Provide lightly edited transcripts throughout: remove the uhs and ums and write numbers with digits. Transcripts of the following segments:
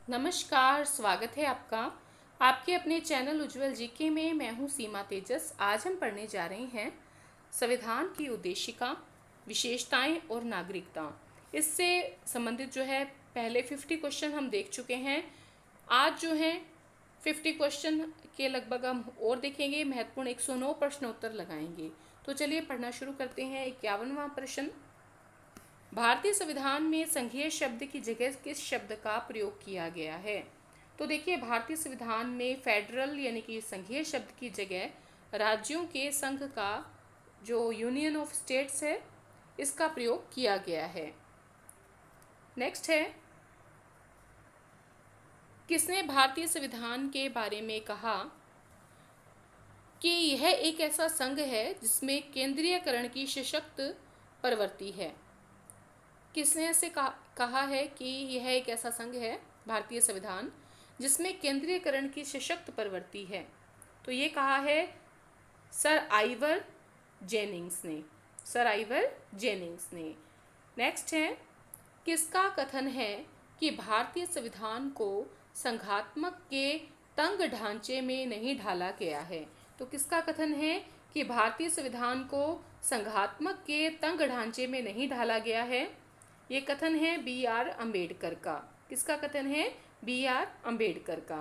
नमस्कार, स्वागत है आपका आपके अपने चैनल उज्जवल जीके में। मैं हूं सीमा तेजस। आज हम पढ़ने जा रहे हैं संविधान की उद्देशिका, विशेषताएं और नागरिकता। इससे संबंधित जो है पहले 50 क्वेश्चन हम देख चुके हैं। आज जो है 50 क्वेश्चन के लगभग हम और देखेंगे। महत्वपूर्ण 109 प्रश्न उत्तर लगाएंगे। तो चलिए पढ़ना शुरू करते हैं। 51वां प्रश्न, भारतीय संविधान में संघीय शब्द की जगह किस शब्द का प्रयोग किया गया है? तो देखिए, भारतीय संविधान में फेडरल यानी कि संघीय शब्द की जगह राज्यों के संघ का, जो यूनियन ऑफ स्टेट्स है, इसका प्रयोग किया गया है। नेक्स्ट है, किसने भारतीय संविधान के बारे में कहा कि यह एक ऐसा संघ है जिसमें केंद्रीयकरण की सशक्त प्रवृत्ति है? किसने ऐसे कहा है कि यह एक ऐसा संघ है, भारतीय संविधान, जिसमें केंद्रीयकरण की सशक्त प्रवृत्ति है? तो ये कहा है सर आइवर जेनिंग्स ने। सर आइवर जेनिंग्स ने। नेक्स्ट है, किसका कथन है कि भारतीय संविधान को संघात्मक के तंग ढांचे में नहीं ढाला गया है? तो किसका कथन है कि भारतीय संविधान को संघात्मक के तंग ढांचे में नहीं ढाला गया है? ये कथन है बी आर अम्बेडकर का। किसका कथन है? बी आर अम्बेडकर का।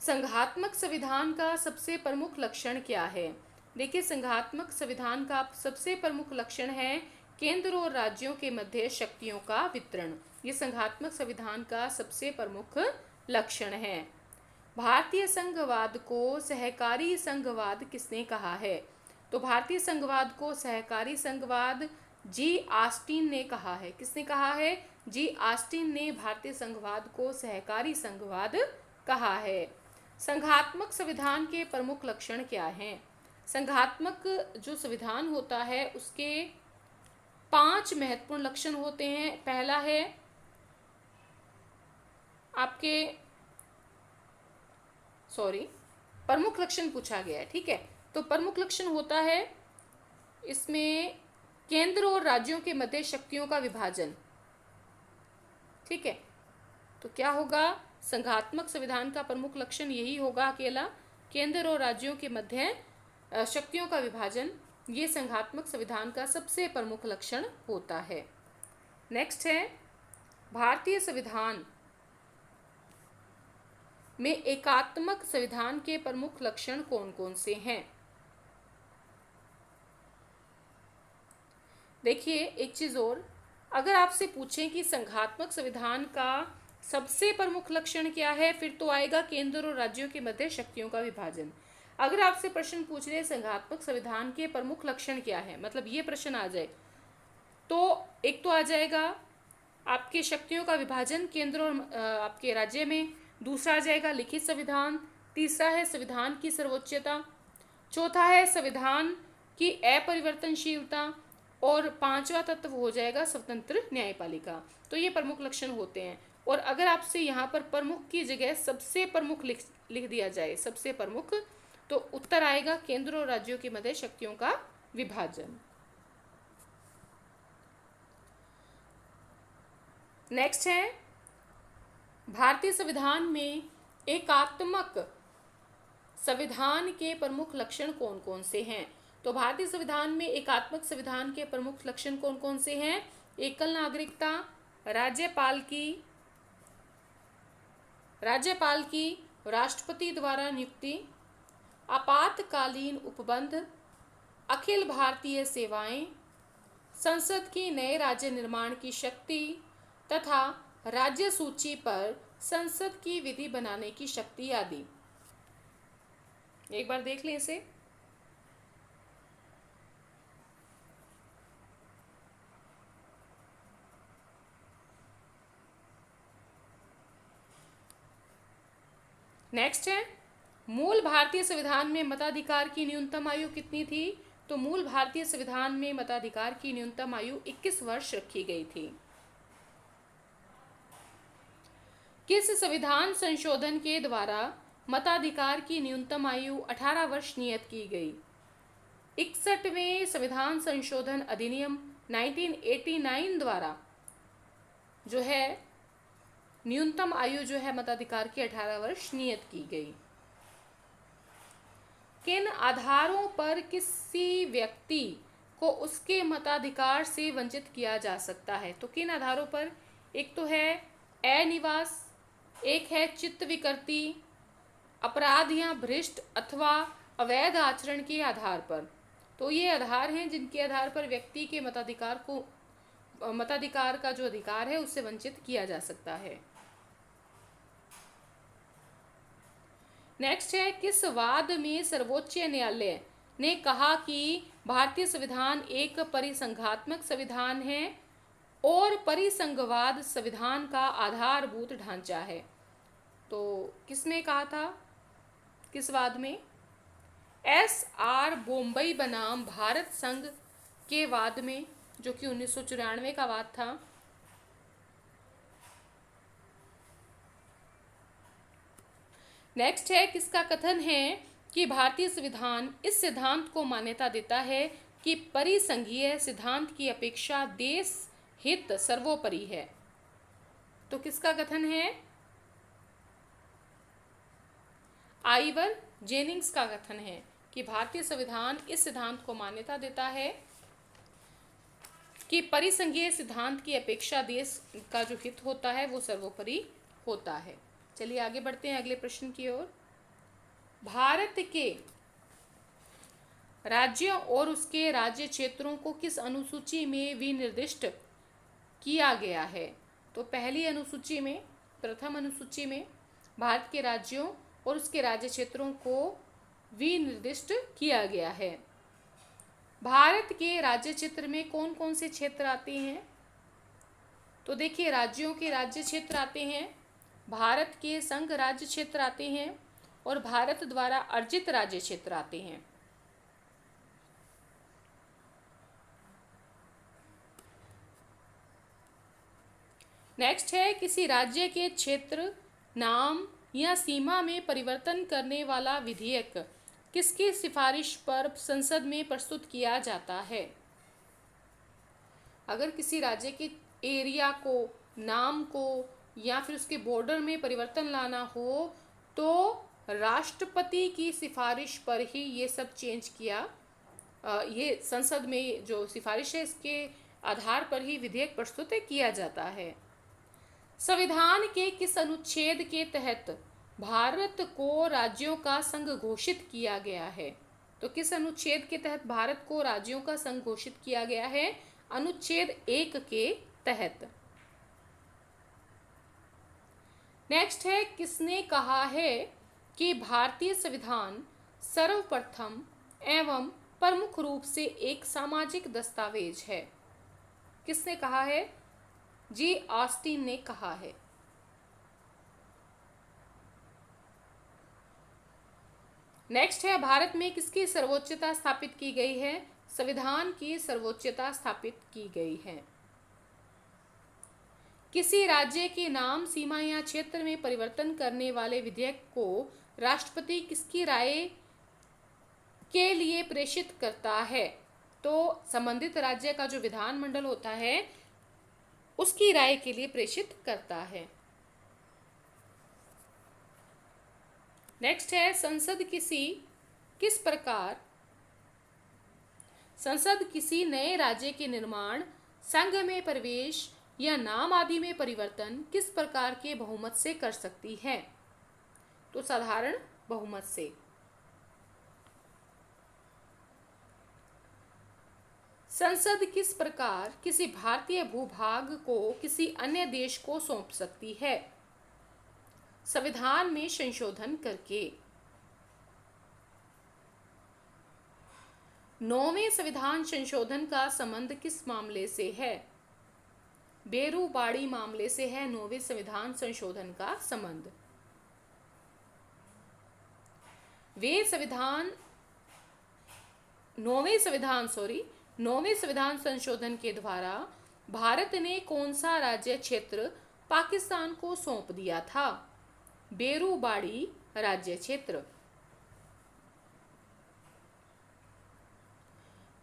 संघात्मक संविधान का सबसे प्रमुख लक्षण क्या है? देखिए, संघात्मक संविधान का सबसे प्रमुख लक्षण है केंद्र और राज्यों के मध्य शक्तियों का वितरण। ये संघात्मक संविधान का सबसे प्रमुख लक्षण है। भारतीय संघवाद को सहकारी संघवाद किसने कहा है? तो भारतीय संघवाद को सहकारी संघवाद जी ऑस्टिन ने कहा है। किसने कहा है? जी ऑस्टिन ने भारतीय संघवाद को सहकारी संघवाद कहा है। संघात्मक संविधान के प्रमुख लक्षण क्या हैं? संघात्मक जो संविधान होता है उसके 5 महत्वपूर्ण लक्षण होते हैं। पहला है आपके प्रमुख लक्षण पूछा गया है, ठीक है। तो प्रमुख लक्षण होता है इसमें केंद्र और राज्यों के मध्य शक्तियों का विभाजन, ठीक है। तो क्या होगा? संघात्मक संविधान का प्रमुख लक्षण यही होगा, अकेला केंद्र और राज्यों के मध्य शक्तियों का विभाजन। ये संघात्मक संविधान का सबसे प्रमुख लक्षण होता है। नेक्स्ट है, भारतीय संविधान में एकात्मक संविधान के प्रमुख लक्षण कौन कौन से हैं? देखिए, एक चीज और, अगर आपसे पूछें कि संघात्मक संविधान का सबसे प्रमुख लक्षण क्या है, फिर तो आएगा केंद्र और राज्यों के मध्य शक्तियों का विभाजन। अगर आपसे प्रश्न पूछ रहे संघात्मक संविधान के प्रमुख लक्षण क्या है, मतलब ये प्रश्न आ जाए, तो एक तो आ जाएगा आपके शक्तियों का विभाजन केंद्र और आपके राज्य में। दूसरा आ जाएगा लिखित संविधान। तीसरा है संविधान की सर्वोच्चता। चौथा है संविधान की अपरिवर्तनशीलता। और पांचवा तत्व हो जाएगा स्वतंत्र न्यायपालिका। तो ये प्रमुख लक्षण होते हैं। और अगर आपसे यहाँ पर प्रमुख की जगह सबसे प्रमुख लिख दिया जाए, सबसे प्रमुख, तो उत्तर आएगा केंद्र और राज्यों के मध्य शक्तियों का विभाजन। नेक्स्ट है, भारतीय संविधान में एकात्मक संविधान के प्रमुख लक्षण कौन कौन से हैं? तो भारतीय संविधान में एकात्मक संविधान के प्रमुख लक्षण कौन कौन से हैं? एकल नागरिकता, राज्यपाल की राष्ट्रपति द्वारा नियुक्ति, आपातकालीन उपबंध, अखिल भारतीय सेवाएं, संसद की नए राज्य निर्माण की शक्ति तथा राज्य सूची पर संसद की विधि बनाने की शक्ति आदि। एक बार देख लें इसे। नेक्स्ट है, मूल भारतीय संविधान में मताधिकार की न्यूनतम आयु कितनी थी? तो मूल भारतीय संविधान में मताधिकार की न्यूनतम आयु 21 वर्ष रखी गई थी। किस संविधान संशोधन के द्वारा मताधिकार की न्यूनतम आयु 18 वर्ष नियत की गई? 61वें संविधान संशोधन अधिनियम 1989 द्वारा जो है न्यूनतम आयु जो है मताधिकार की 18 वर्ष नियत की गई। किन आधारों पर किसी व्यक्ति को उसके मताधिकार से वंचित किया जा सकता है? तो किन आधारों पर? एक तो है अनिवास, एक है चित्त विकृति, अपराध या भ्रष्ट अथवा अवैध आचरण के आधार पर। तो ये आधार हैं जिनके आधार पर व्यक्ति के मताधिकार का जो अधिकार है उससे वंचित किया जा सकता है। नेक्स्ट है, किस वाद में सर्वोच्च न्यायालय ने कहा कि भारतीय संविधान एक परिसंघात्मक संविधान है और परिसंघवाद संविधान का आधारभूत ढांचा है? तो किसने कहा था, किस वाद में? SR बोम्बई बनाम भारत संघ के वाद में, जो कि 1994 का वाद था। नेक्स्ट है, किसका कथन है कि भारतीय संविधान इस सिद्धांत को मान्यता देता है कि परिसंघीय सिद्धांत की अपेक्षा देश हित सर्वोपरि है? तो किसका कथन है? आइवर जेनिंग्स का कथन है कि भारतीय संविधान इस सिद्धांत को मान्यता देता है कि परिसंघीय सिद्धांत की अपेक्षा देश का जो हित होता है वो सर्वोपरि होता है। चलिए आगे बढ़ते हैं अगले प्रश्न की ओर। भारत के राज्यों और उसके राज्य क्षेत्रों को किस अनुसूची में विनिर्दिष्ट किया गया है? तो पहली अनुसूची में, प्रथम अनुसूची में भारत के राज्यों और उसके राज्य क्षेत्रों को विनिर्दिष्ट किया गया है। भारत के राज्य क्षेत्र में कौन कौन से क्षेत्र आते हैं? तो देखिए, राज्यों के राज्य क्षेत्र आते हैं, भारत के संघ राज्य क्षेत्र आते हैं और भारत द्वारा अर्जित राज्य क्षेत्र आते हैं। नेक्स्ट है, किसी राज्य के क्षेत्र, नाम या सीमा में परिवर्तन करने वाला विधेयक किसकी सिफारिश पर संसद में प्रस्तुत किया जाता है? अगर किसी राज्य के एरिया को, नाम को या फिर उसके बॉर्डर में परिवर्तन लाना हो तो राष्ट्रपति की सिफारिश पर ही ये सब चेंज किया, ये संसद में जो सिफारिश है इसके आधार पर ही विधेयक प्रस्तुत किया जाता है। संविधान के किस अनुच्छेद के तहत भारत को राज्यों का संघ घोषित किया गया है? तो किस अनुच्छेद के तहत भारत को राज्यों का संघ घोषित किया गया है? अनुच्छेद 1 के तहत। नेक्स्ट है, किसने कहा है कि भारतीय संविधान सर्वप्रथम एवं प्रमुख रूप से एक सामाजिक दस्तावेज है? किसने कहा है? जी ऑस्टिन ने कहा है। नेक्स्ट है, भारत में किसकी सर्वोच्चता स्थापित की गई है? संविधान की सर्वोच्चता स्थापित की गई है। किसी राज्य के नाम, सीमा या क्षेत्र में परिवर्तन करने वाले विधेयक को राष्ट्रपति किसकी राय के लिए प्रेषित करता है? तो संबंधित राज्य का जो विधानमंडल होता है उसकी राय के लिए प्रेषित करता है। नेक्स्ट है, संसद किसी नए राज्य के निर्माण, संघ में प्रवेश या नाम आदि में परिवर्तन किस प्रकार के बहुमत से कर सकती है? तो साधारण बहुमत से। संसद किस प्रकार किसी भारतीय भूभाग को किसी अन्य देश को सौंप सकती है? संविधान में संशोधन करके। 9वें संविधान संशोधन का संबंध किस मामले से है? बेरूबाड़ी मामले से है 9वें संविधान संशोधन का संबंध। नौवें संविधान संशोधन के द्वारा भारत ने कौन सा राज्य क्षेत्र पाकिस्तान को सौंप दिया था? बेरूबाड़ी राज्य क्षेत्र।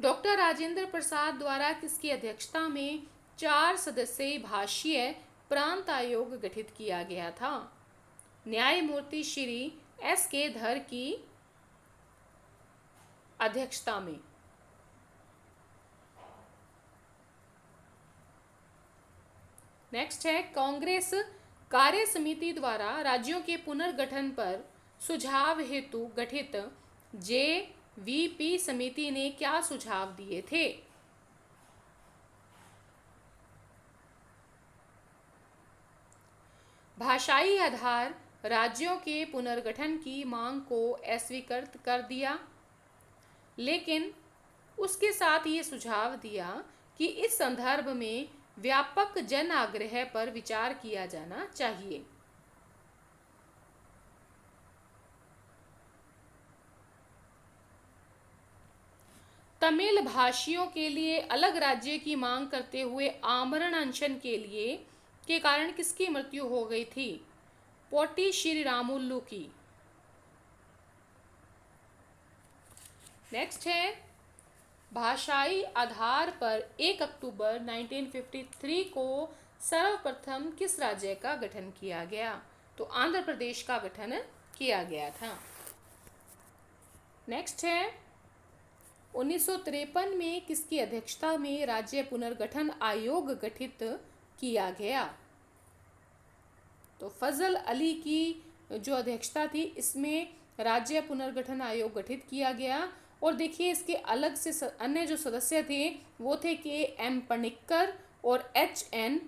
डॉक्टर राजेंद्र प्रसाद द्वारा किसकी अध्यक्षता में 4 सदस्यीय भाषीय प्रांत आयोग गठित किया गया था? न्यायमूर्ति श्री S.K. धर की अध्यक्षता में। नेक्स्ट है, कांग्रेस कार्य समिति द्वारा राज्यों के पुनर्गठन पर सुझाव हेतु गठित JVP समिति ने क्या सुझाव दिए थे? भाषाई आधार राज्यों के पुनर्गठन की मांग को अस्वीकृत कर दिया, लेकिन उसके साथ ये सुझाव दिया कि इस संदर्भ में व्यापक जन आग्रह पर विचार किया जाना चाहिए। तमिल भाषियों के लिए अलग राज्य की मांग करते हुए आमरण अनशन के कारण किसकी मृत्यु हो गई थी? पोटी श्रीरामुलु की। नेक्स्ट है, भाषाई आधार पर 1 अक्टूबर 1953 को सर्वप्रथम किस राज्य का गठन किया गया? तो आंध्र प्रदेश का गठन किया गया था। नेक्स्ट है, 1953 में किसकी अध्यक्षता में राज्य पुनर्गठन आयोग गठित किया गया? तो फजल अली की जो अध्यक्षता थी, इसमें राज्य पुनर्गठन आयोग गठित किया गया। और देखिए, इसके अलग से अन्य जो सदस्य थे वो थे KM पनिक्कर और HN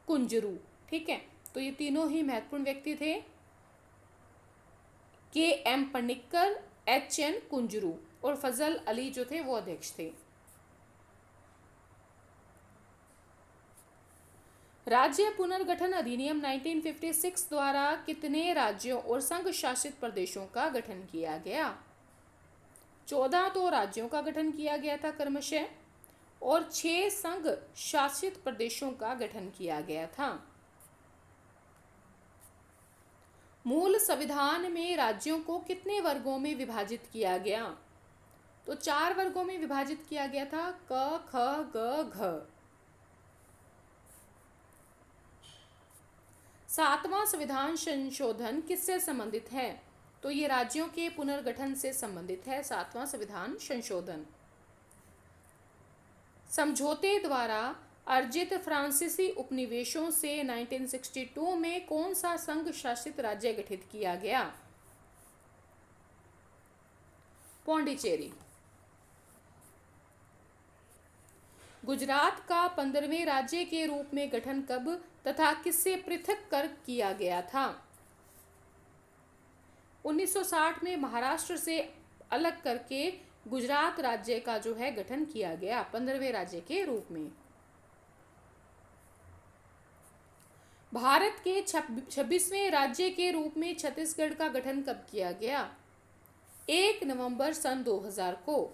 कुंजरू। ठीक है, तो ये तीनों ही महत्वपूर्ण व्यक्ति थे, KM पनिक्कर, HN कुंजरू और फजल अली जो थे वो अध्यक्ष थे। राज्य पुनर्गठन अधिनियम 1956 द्वारा कितने राज्यों और संघ शासित प्रदेशों का गठन किया गया? 14 तो राज्यों का गठन किया गया था क्रमशः, और 6 संघ शासित प्रदेशों का गठन किया गया था। मूल संविधान में राज्यों को कितने वर्गों में विभाजित किया गया? तो 4 वर्गों में विभाजित किया गया था, क, ख, ग, घ। 7वां संविधान संशोधन किससे संबंधित है? तो ये राज्यों के पुनर्गठन से संबंधित है 7वां संविधान संशोधन। समझौते द्वारा अर्जित फ्रांसीसी उपनिवेशों से 1962 में कौन सा संघ शासित राज्य गठित किया गया? पौंडीचेरी। गुजरात का 15वें राज्य के रूप में गठन कब तथा किससे पृथक कर किया गया था? 1960 में महाराष्ट्र से अलग करके गुजरात राज्य का जो है गठन किया गया 15वें राज्य के रूप में। भारत के 26वें राज्य के रूप में छत्तीसगढ़ का गठन कब किया गया? 1 नवंबर सन 2000 को।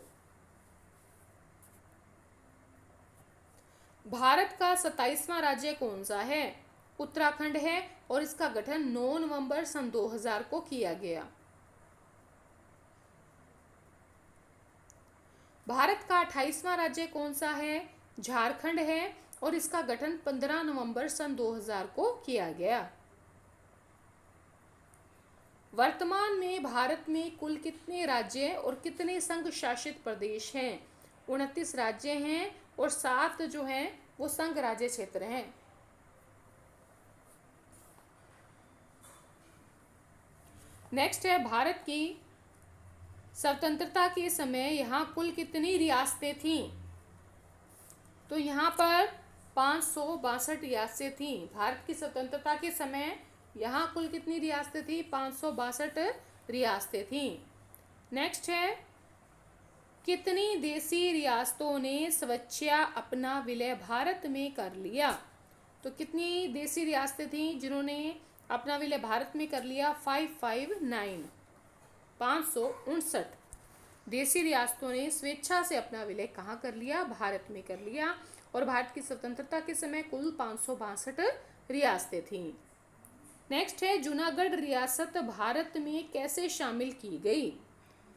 भारत का 27वां राज्य कौन सा है? उत्तराखंड है, और इसका गठन 9 नवंबर सन 2000 को किया गया। भारत का 28वां राज्य कौन सा है? झारखंड है, और इसका गठन 15 नवंबर सन 2000 को किया गया। वर्तमान में भारत में कुल कितने राज्य और कितने संघ शासित प्रदेश हैं? 29 राज्य हैं और 7 जो हैं वो संघ राज्य क्षेत्र हैं। नेक्स्ट है, भारत की स्वतंत्रता के समय यहाँ कुल कितनी रियासतें थीं? तो यहाँ पर 562 रियासतें थीं। भारत की स्वतंत्रता के समय यहाँ कुल कितनी रियासतें थीं? 562 रियासतें थीं। नेक्स्ट है, कितनी देसी रियासतों ने स्वेच्छा अपना विलय भारत में कर लिया? तो कितनी देसी रियासतें थीं जिन्होंने अपना विलय भारत में कर लिया? 559 देसी रियासतों ने स्वेच्छा से अपना विलय कहाँ कर लिया? भारत में कर लिया। और भारत की स्वतंत्रता के समय कुल 562 रियासतें थीं। नेक्स्ट है, जूनागढ़ रियासत भारत में कैसे शामिल की गई?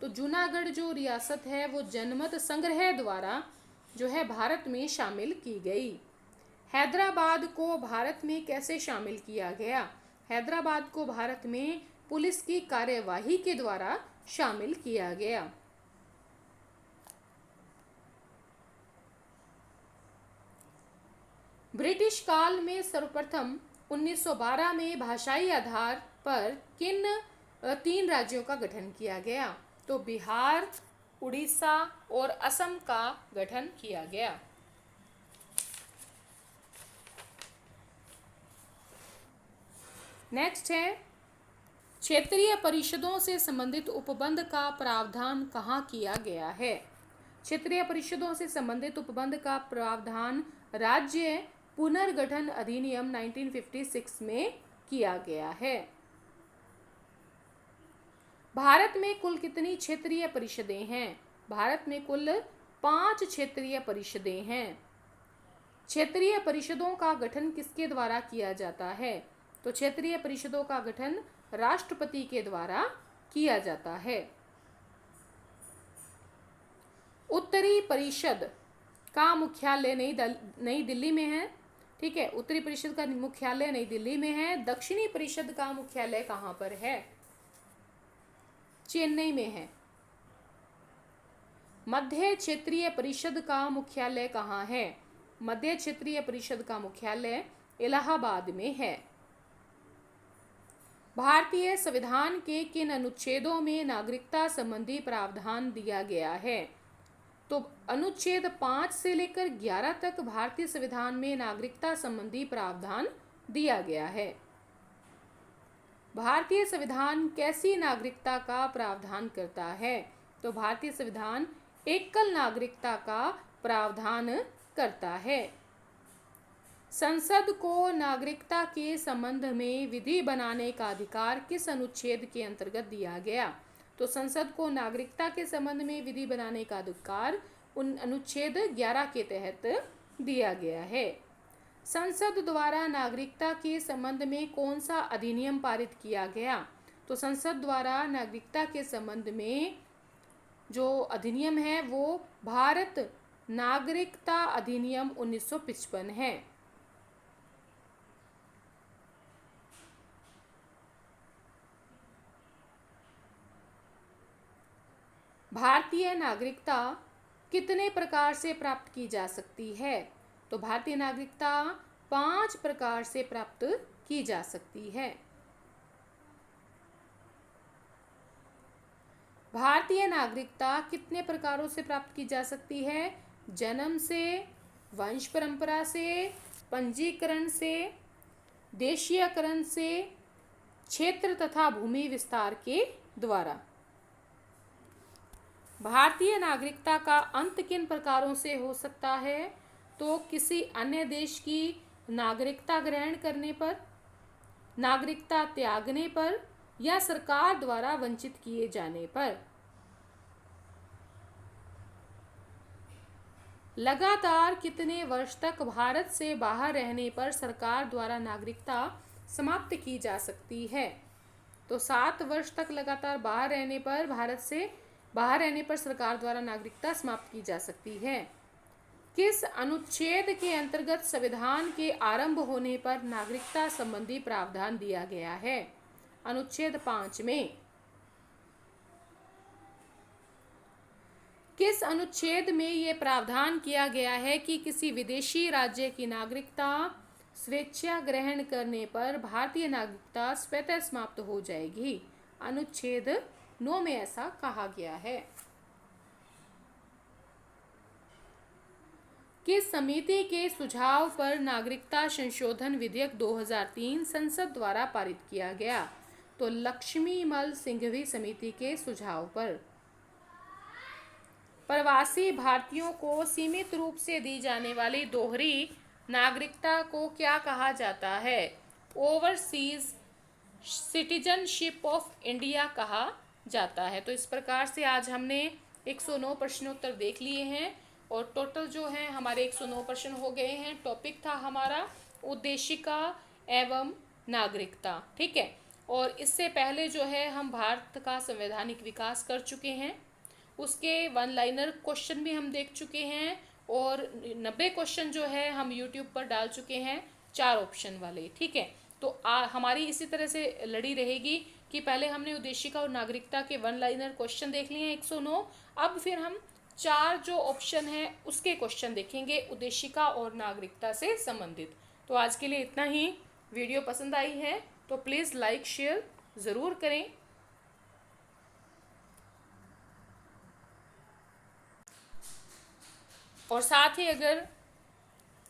तो जूनागढ़ जो रियासत है वो जनमत संग्रह द्वारा जो है भारत में शामिल की गई। हैदराबाद को भारत में कैसे शामिल किया गया? हैदराबाद को भारत में पुलिस की कार्यवाही के द्वारा शामिल किया गया। ब्रिटिश काल में सर्वप्रथम 1912 में भाषाई आधार पर किन 3 राज्यों का गठन किया गया? तो बिहार, उड़ीसा और असम का गठन किया गया। नेक्स्ट है, क्षेत्रीय परिषदों से संबंधित उपबंध का प्रावधान कहाँ किया गया है? क्षेत्रीय परिषदों से संबंधित उपबंध का प्रावधान राज्य पुनर्गठन अधिनियम 1956 में किया गया है। भारत में कुल कितनी क्षेत्रीय परिषदें हैं? भारत में कुल 5 क्षेत्रीय परिषदें हैं। क्षेत्रीय परिषदों का गठन किसके द्वारा किया जाता है? तो क्षेत्रीय परिषदों का गठन राष्ट्रपति के द्वारा किया जाता है। उत्तरी परिषद का मुख्यालय नई दिल्ली में है। ठीक है, उत्तरी परिषद का मुख्यालय नई दिल्ली में है। दक्षिणी परिषद का मुख्यालय कहाँ पर है? चेन्नई में है। मध्य क्षेत्रीय परिषद का मुख्यालय कहाँ है? मध्य क्षेत्रीय परिषद का मुख्यालय इलाहाबाद में है। भारतीय संविधान के किन अनुच्छेदों में नागरिकता संबंधी प्रावधान दिया गया है? तो अनुच्छेद 5 से लेकर 11 तक भारतीय संविधान में नागरिकता संबंधी प्रावधान दिया गया है। भारतीय संविधान कैसी नागरिकता का प्रावधान करता है? तो भारतीय संविधान एकल नागरिकता का प्रावधान करता है। संसद को नागरिकता के संबंध में विधि बनाने का अधिकार किस अनुच्छेद के अंतर्गत दिया गया? तो संसद को नागरिकता के संबंध में विधि बनाने का अधिकार अनुच्छेद 11 के तहत दिया गया है। संसद द्वारा नागरिकता के संबंध में कौन सा अधिनियम पारित किया गया? तो संसद द्वारा नागरिकता के संबंध में जो अधिनियम है वो भारत नागरिकता अधिनियम 1955 है। भारतीय नागरिकता कितने प्रकार से प्राप्त की जा सकती है? तो भारतीय नागरिकता 5 प्रकार से प्राप्त की जा सकती है। भारतीय नागरिकता कितने प्रकारों से प्राप्त की जा सकती है? जन्म से, वंश परंपरा से, पंजीकरण से, देशीयकरण से, क्षेत्र तथा भूमि विस्तार के द्वारा। भारतीय नागरिकता का अंत किन प्रकारों से हो सकता है? तो किसी अन्य देश की नागरिकता ग्रहण करने पर, नागरिकता त्यागने पर या सरकार द्वारा वंचित किए जाने पर। लगातार कितने वर्ष तक भारत से बाहर रहने पर सरकार द्वारा नागरिकता समाप्त की जा सकती है? तो 7 वर्ष तक लगातार बाहर रहने पर भारत से बाहर रहने पर सरकार द्वारा नागरिकता समाप्त की जा सकती है। किस अनुच्छेद के अंतर्गत संविधान के आरंभ होने पर नागरिकता संबंधी प्रावधान दिया गया है? अनुच्छेद 5 में। किस अनुच्छेद में ये प्रावधान किया गया है कि किसी विदेशी राज्य की नागरिकता स्वेच्छा ग्रहण करने पर भारतीय नागरिकता स्वतः समाप्त हो जाएगी? अनुच्छेद 9 में ऐसा कहा गया है। किस समिति के सुझाव पर नागरिकता संशोधन विधेयक 2003 संसद द्वारा पारित किया गया? तो लक्ष्मीमल सिंघवी समिति के सुझाव पर। प्रवासी भारतीयों को सीमित रूप से दी जाने वाली दोहरी नागरिकता को क्या कहा जाता है? ओवरसीज सिटीजनशिप ऑफ इंडिया कहा जाता है। तो इस प्रकार से आज हमने 109 प्रश्नोत्तर देख लिए हैं और टोटल जो है हमारे 109 प्रश्न हो गए हैं। टॉपिक था हमारा उद्देशिका एवं नागरिकता। ठीक है, और इससे पहले जो है हम भारत का संवैधानिक विकास कर चुके हैं, उसके 1 लाइनर क्वेश्चन भी हम देख चुके हैं और 90 क्वेश्चन जो है हम यूट्यूब पर डाल चुके हैं 4 ऑप्शन वाले, ठीक है। तो हमारी इसी तरह से लड़ी रहेगी कि पहले हमने उद्देशिका और नागरिकता के वन लाइनर क्वेश्चन देख लिए हैं 109। अब फिर हम 4 जो ऑप्शन है उसके क्वेश्चन देखेंगे उद्देशिका और नागरिकता से संबंधित। तो आज के लिए इतना ही। वीडियो पसंद आई है तो प्लीज़ लाइक शेयर ज़रूर करें। और साथ ही अगर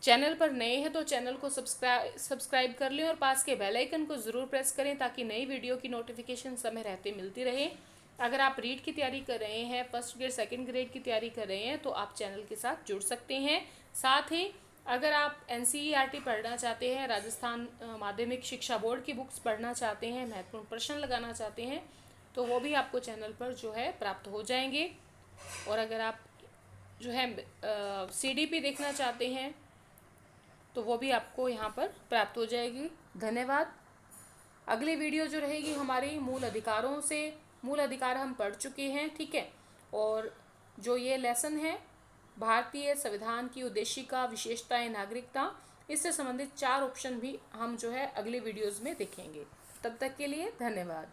चैनल पर नए हैं तो चैनल को सब्सक्राइब कर लें और पास के बेल आइकन को ज़रूर प्रेस करें ताकि नई वीडियो की नोटिफिकेशन समय रहते मिलती रहे। अगर आप रीड की तैयारी कर रहे हैं, फर्स्ट ग्रेड सेकंड ग्रेड की तैयारी कर रहे हैं तो आप चैनल के साथ जुड़ सकते हैं। साथ ही अगर आप NCERT पढ़ना चाहते हैं, राजस्थान माध्यमिक शिक्षा बोर्ड की बुक्स पढ़ना चाहते हैं, महत्वपूर्ण प्रश्न लगाना चाहते हैं तो वो भी आपको चैनल पर जो है प्राप्त हो जाएंगे। और अगर आप जो है CDP देखना चाहते हैं तो वो भी आपको यहाँ पर प्राप्त हो जाएगी। धन्यवाद। अगली वीडियो जो रहेगी हमारी मूल अधिकारों से, मूल अधिकार हम पढ़ चुके हैं, ठीक है। और जो ये लेसन है भारतीय संविधान की उद्देशिका, विशेषताएं, नागरिकता, इससे संबंधित 4 ऑप्शन भी हम जो है अगली वीडियोज़ में देखेंगे। तब तक के लिए धन्यवाद।